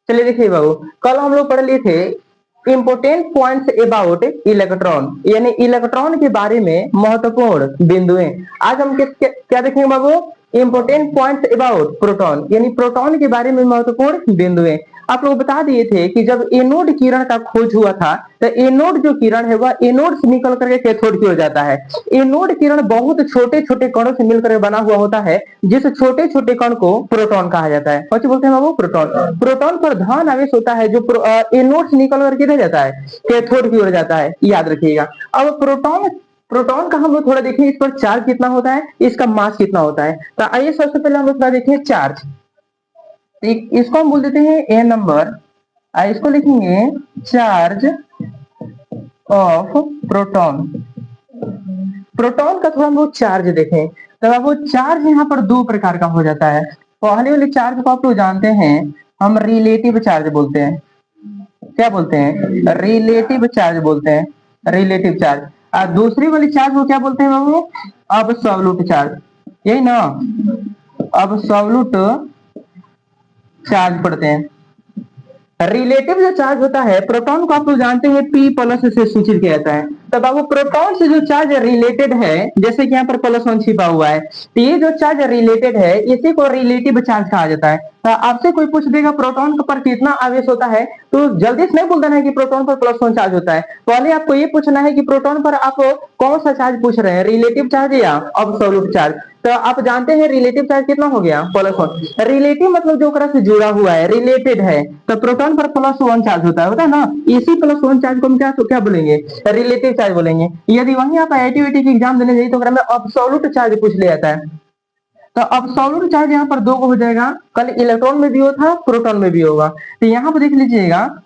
चलिए देखिए बाबू, कल हम लोग पढ़ लिए थे इंपोर्टेंट पॉइंट्स अबाउट इलेक्ट्रॉन, यानी इलेक्ट्रॉन के बारे में महत्वपूर्ण बिंदुएं। आज हम क्या देखेंगे बाबू? इंपोर्टेंट पॉइंट्स अबाउट प्रोटॉन, यानी प्रोटॉन के बारे में महत्वपूर्ण बिंदुएं। आप लोग बता दिए थे कि जब एनोड किरण का खोज हुआ था तो एनोड जो किरण है वह एनोड से निकल करके कैथोड की ओर जाता है। एनोड किरण बहुत छोटे छोटे कणों से मिलकर बना हुआ होता है, जिस छोटे छोटे कण को प्रोटॉन कहा जाता है। कौन बोलते हैं बाबू? प्रोटॉन। प्रोटॉन पर धन आवेश होता है जो एनोड से निकल करके किधर जाता है? कैथोड की ओर जाता है, याद रखिएगा। अब प्रोटॉन प्रोटॉन का हम लोग थोड़ा देखें, इस पर चार्ज कितना होता है, इसका मास कितना होता है। तो आइए सबसे पहले हम लोग थोड़ा देखें चार्ज। इसको हम बोल देते हैं ए नंबर, इसको लिखेंगे चार्ज ऑफ प्रोटॉन। प्रोटॉन का थोड़ा हम लोग चार्ज देखें तो अब वो चार्ज यहाँ पर दो प्रकार का हो जाता है। पहले वाले चार्ज को आप लोग जानते हैं, हम रिलेटिव चार्ज बोलते हैं। क्या बोलते हैं? रिलेटिव चार्ज बोलते हैं, रिलेटिव चार्ज। और दूसरी वाली चार्ज को क्या बोलते हैं बाबू? अब्सोल्यूट चार्ज, यही ना, अब्सोल्यूट चार्ज पढ़ते हैं। रिलेटिव जो चार्ज होता है प्रोटॉन को आप लोग जानते हैं P प्लस से सूचित किया जाता है। तो बाबू प्रोटॉन से जो चार्ज रिलेटेड है, जैसे कि यहाँ पर +1 छिपा हुआ है, तो ये जो चार्ज रिलेटेड है इसी को रिलेटिव चार्ज कहा जाता है। तो आपसे कोई पूछ देगा प्रोटॉन पर कितना आवेश होता है, तो जल्दी से नहीं बोल देना है कि प्रोटॉन पर +1 चार्ज होता है। पहले आपको ये पूछना है कि प्रोटॉन पर आप कौन सा चार्ज पूछ रहे हैं, रिलेटिव चार्ज या अब्सोल्यूट चार्ज। तो आप जानते हैं रिलेटिव चार्ज कितना हो गया? +1। रिलेटिव मतलब जो से जुड़ा हुआ है, रिलेटेड है, तो प्रोटॉन पर +1 चार्ज होता है ना। इसी +1 चार्ज को हम क्या बोलेंगे? रिलेटिव चार्ज बोलेंगे। यदि वहीं आप आईआईटी की एग्जाम देने जाइए तो अगर हमें अब्सोल्यूट चार्ज पूछ लिया जाता है, तो अब्सोल्यूट चार्ज यहाँ पर दो हो जाएगा, कल इलेक्ट्रॉन में भी होता, प्रोटॉन में भी होगा। तो यहाँ पर देख लीजिएगा,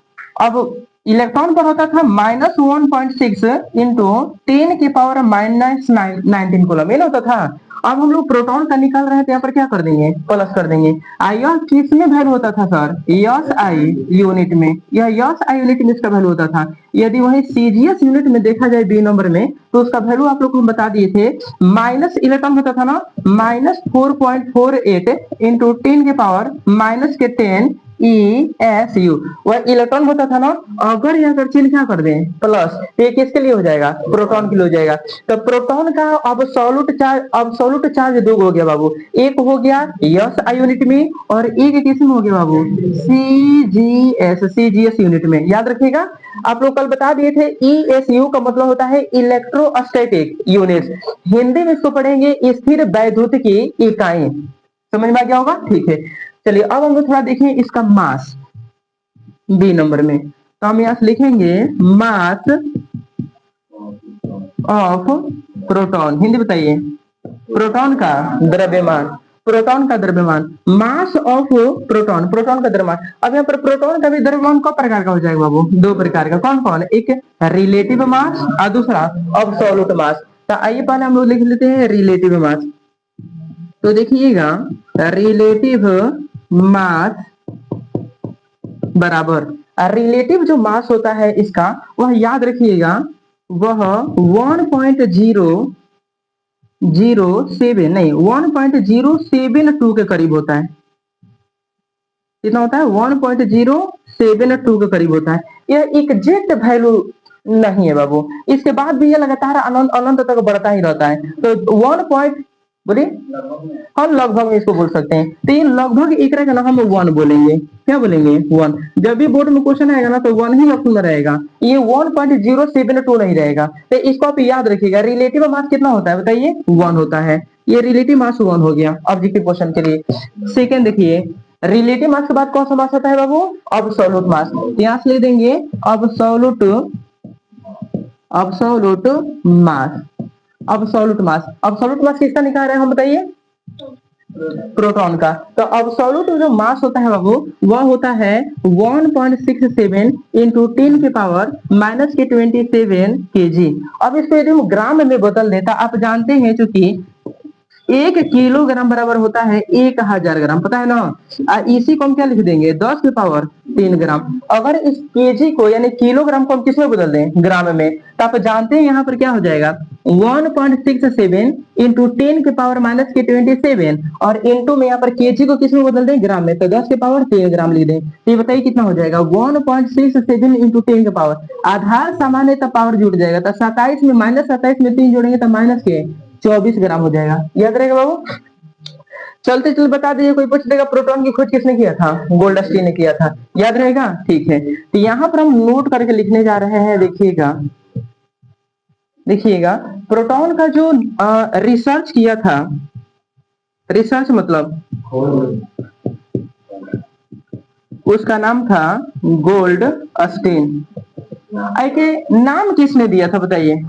अब इलेक्ट्रॉन पर होता था -1.6 इंटू 10⁻⁻19 कूलम, ये होता था। अब हम लोग प्रोटॉन का निकाल रहे हैं तो यहाँ पर क्या कर देंगे? प्लस कर देंगे। यह किस में वैल्यू होता था सर? SI यूनिट में, यह SI यूनिट में इसका वैल्यू होता था। यदि वही सीजीएस यूनिट में देखा जाए बी नंबर में, तो उसका वैल्यू आप लोग को बता दिए थे, माइनस इलेक्ट्रॉन होता था ना, -4.48 इंटू 10⁻⁻10 ESU, वह इलेक्ट्रॉन होता था ना। अगर यहाँ पर चिन्ह क्या कर दें प्लस, तो ये किसके लिए हो जाएगा? प्रोटॉन के लिए हो जाएगा। तो प्रोटॉन का अब्सोल्यूट चार्ज दो हो गया बाबू, एक हो गया SI यूनिट में और एक किस में हो गया बाबू? CGS यूनिट में। याद रखिएगा, आप लोग कल बता दिए थे ESU का मतलब होता है इलेक्ट्रोस्टैटिक यूनिट, हिंदी में इसको पढ़ेंगे स्थिर वैद्युतिकी इकाई। समझ में आ गया होगा? ठीक है, चलिए अब हम लोग थोड़ा देखें इसका मास बी नंबर में। तो हम यहां से लिखेंगे मास ऑफ प्रोटॉन। हिंदी बताइए, प्रोटॉन का द्रव्यमान, प्रोटॉन का द्रव्यमान, मास ऑफ प्रोटॉन, प्रोटॉन का द्रव्यमान। अब यहाँ पर प्रोटॉन का भी द्रव्यमान कौ प्रकार का हो जाएगा बाबू? दो प्रकार का। कौन कौन? एक रिलेटिव मास और दूसरा अब्सोल्यूट मास। तो आइए पहले हम लोग लिख लेते हैं रिलेटिव मास। तो देखिएगा, रिलेटिव मास बराबर, रिलेटिव जो मास होता है इसका, वह याद रखिएगा, वह 1.007 के करीब होता है। कितना होता है? 1.072 के करीब होता है। यह एग्जैक्ट वैल्यू नहीं है बाबू, इसके बाद भी यह लगातार अनंत तक बढ़ता ही रहता है। तो 1 बोलिए, हम लगभग इसको बोल सकते हैं। तो ये लगभग एक रहेगा ना, हम 1 बोलेंगे। क्या बोलेंगे? 1। जब भी बोर्ड में क्वेश्चन आएगा ना तो 1 ही ऑप्शन में रहेगा, ये 1.072 नहीं रहेगा। तो इसको आप याद रखिएगा। रिलेटिव मास कितना होता है बताइए? 1 होता है। ये रिलेटिव मास 1 हो गया ऑब्जेक्टिव क्वेश्चन के लिए। सेकेंड देखिए, रिलेटिव मास के बाद कौन सा मास आता है बाबू? अब्सोल्यूट मास। यहाँ से ले देंगे अब्सोल्यूट मास। अब्सोल्यूट मास, अब्सोल्यूट मास किसका निकाल रहे हैं हम बताइए? प्रोटॉन का। तो अब्सोल्यूट जो मास होता है बाबू, वह होता है 1.67 इंटू 10⁻⁻27 kg। अब इसको यदि हम ग्राम में बदल देता, आप जानते हैं चूंकि 1 किलोग्राम बराबर होता है 1000 ग्राम, पता है ना। इसी को हम क्या लिख देंगे? 10⁻ 3 ग्राम। अगर इस केजी को यानी किलोग्राम को हम किसमें बदल दें, ग्राम में, तो आप जानते हैं यहाँ पर क्या हो जाएगा 1.67 इंटू 10⁻⁻27 और इंटू में यहाँ पर केजी को किसमें बदल दें, ग्राम में, तो 10⁻³ ग्राम लिख दें। तो ये बताइए कितना हो जाएगा 1.67 इंटू 10 आधार सामान्य पावर जुड़ जाएगा, तो 27 में -27 में 3 जोड़ेंगे तो माइनस के 24 ग्राम हो जाएगा। याद रहेगा बाबू। चलते चलते बता दीजिए, कोई पूछ देगा प्रोटॉन की खोज किसने किया था, गोल्डस्टीन ने किया था। याद रहेगा, ठीक है। तो यहाँ पर हम नोट करके लिखने जा रहे हैं, देखिएगा देखिएगा प्रोटॉन का जो रिसर्च किया था, रिसर्च मतलब उसका नाम था गोल्डस्टीन। के नाम किसने दिया था बताइए,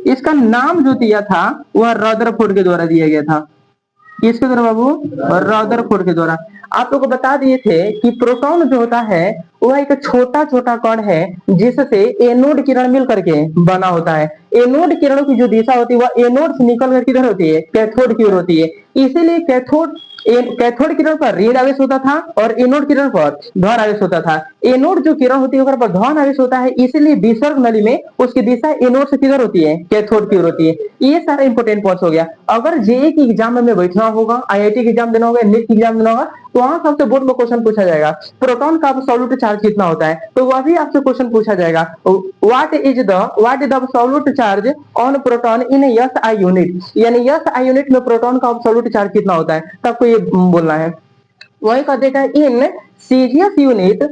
इसका नाम जो दिया था वह रदरफोर्ड के द्वारा दिया गया था। किसके द्वारा बाबू, रदरफोर्ड के द्वारा। आप लोग को बता दिए थे कि प्रोटॉन जो होता है वह एक छोटा छोटा कण है जिससे एनोड किरण मिल करके बना होता है। एनोड किरणों की जो दिशा होती है वह एनोड से निकल कर किधर होती है, कैथोड की ओर होती है। इसीलिए कैथोड किरण पर ऋण आवेश होता था और एनोड किरण पर धन आवेश होता था। एनोड जो किरण होती है उस पर धन आवेश होता है, इसीलिए विसर्ग नली में उसकी दिशा एनोड से किधर होती है, कैथोड की ओर होती है। ये सारा इंपोर्टेंट पॉइंट्स हो गया। अगर जेईई की एग्जाम में बैठना होगा, आईआईटी की एग्जाम देना होगा, नीट की एग्जाम देना होगा, तो वहां सबसे बोर्ड में क्वेश्चन पूछा जाएगा प्रोटॉन का एब्सोल्यूट चार्ज कितना होता है, तो वह भी आपसे क्वेश्चन पूछा जाएगा what is the absolute charge on proton in SI unit, यानी एसआई यूनिट में प्रोटॉन का एब्सोल्यूट चार्ज कितना होता है, तो आपको ये बोलना है। वही कह देगा in CGS unit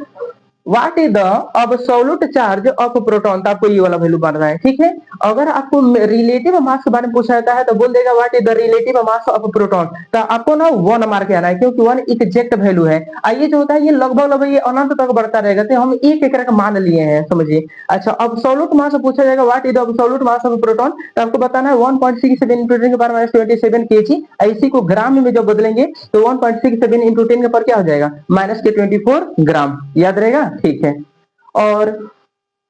what is the absolute charge of proton, तो आपको ये वाला वैल्यू बनना है, ठीक है। अगर आपको रिलेटिव मास के बारे में पूछा जाता है तो बोल देगा what is the relative mass of proton, तो आपको ना 1 मार के आना है, क्योंकि 1 एग्जैक्ट वैल्यू है। ये जो होता है ये लगभग ये अनंत तक बढ़ता रहेगा, तो हम एक का मान लिए हैं, समझिए। अच्छा, एब्सोल्यूट मास पूछा जाएगा what is the absolute mass of proton, तो आपको बताना है 1.67 इंटू 10⁻27 केजी। इसी को ग्राम में जब बदलेंगे तो 1.67 इंटू 10 के पर क्या हो जाएगा -24 ग्राम। याद रहेगा, ठीक है। और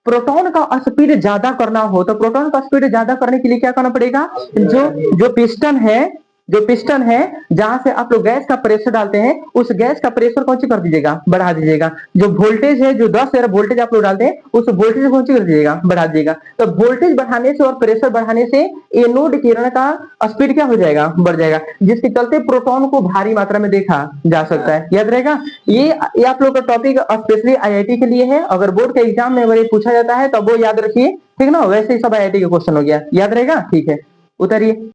प्रोटॉन का स्पीड ज्यादा करना हो तो प्रोटॉन का स्पीड ज्यादा करने के लिए क्या करना पड़ेगा, जो पिस्टन है जहां से आप लोग गैस का प्रेशर डालते हैं, उस गैस का प्रेशर कौन सी कर दीजिएगा, बढ़ा दीजिएगा। जो वोल्टेज है, जो 10 वोल्टेज आप लोग डालते हैं, उस वोल्टेज कौन सी कर दीजिएगा, बढ़ा दीजिएगा। तो वोल्टेज बढ़ाने से और प्रेशर बढ़ाने से एनोड किरण का स्पीड क्या हो जाएगा, बढ़ जाएगा, जिसके चलते प्रोटॉन को भारी मात्रा में देखा जा सकता है। याद रहेगा, ये आप लोग का टॉपिक स्पेशली आईआईटी के लिए है। अगर बोर्ड के एग्जाम में अगर ये पूछा जाता है तो वो याद रखिए, ठीक ना। वैसे ही सब आईआईटी के क्वेश्चन हो गया, याद रहेगा, ठीक है। उतरिए।